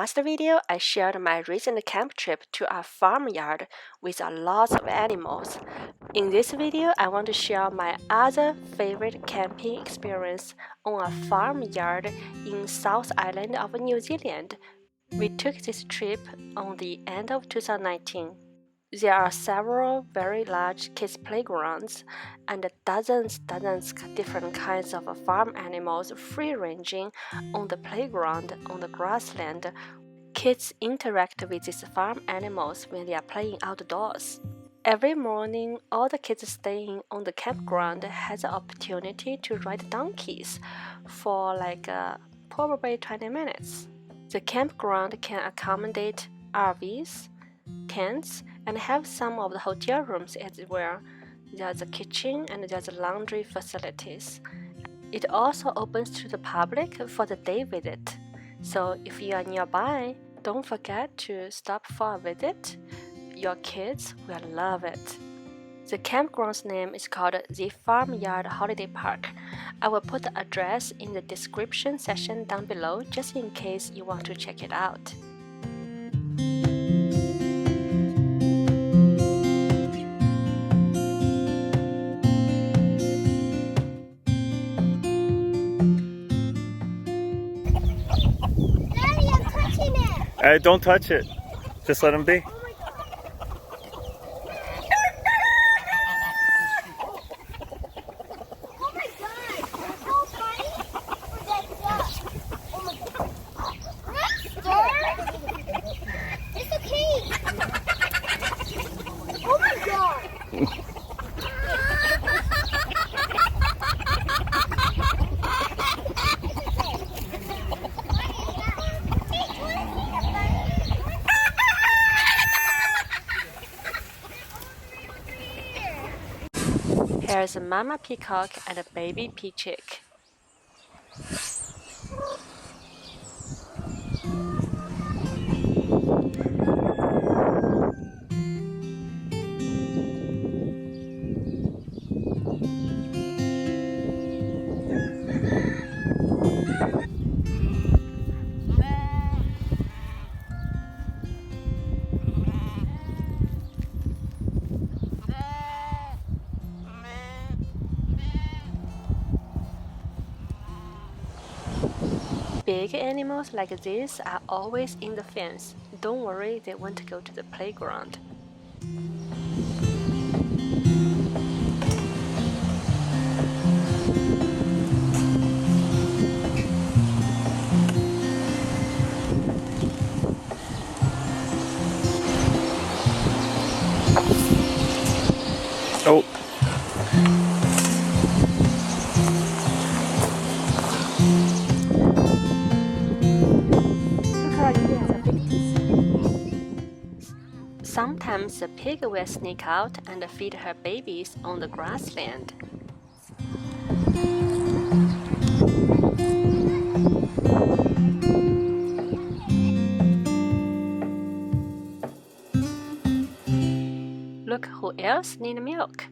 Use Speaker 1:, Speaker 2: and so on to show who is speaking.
Speaker 1: last video, I shared my recent camp trip to a farmyard with a lot of animals. In this video, I want to share my other favorite camping experience on a farmyard in South Island of New Zealand. We took this trip on the end of 2019. There are several very large kids' playgrounds and dozens different kinds of farm animals free-ranging on the playground on the grassland. Kids interact with these farm animals when they are playing outdoors. Every morning, all the kids staying on the campground has the opportunity to ride donkeys for probably 20 minutes. The campground can accommodate RVs, tents, and have some of the hotel rooms as well. There's a kitchen and there's laundry facilities. It also opens to the public for the day visit. So if you are nearby, don't forget to stop for a visit. Your kids will love it. The campground's name is called the Farmyard Holiday Park. I will put the address in the description section down below just in case you want to check it out.
Speaker 2: Daddy, I'm touching it!
Speaker 3: Hey, don't touch it. Just let him be.
Speaker 1: Here's a mama peacock and a baby peachick. Big animals like this are always in the fence. Don't worry, they won't go to the playground.
Speaker 3: Oh.
Speaker 1: Sometimes the pig will sneak out and feed her babies on the grassland. Look who else needs milk.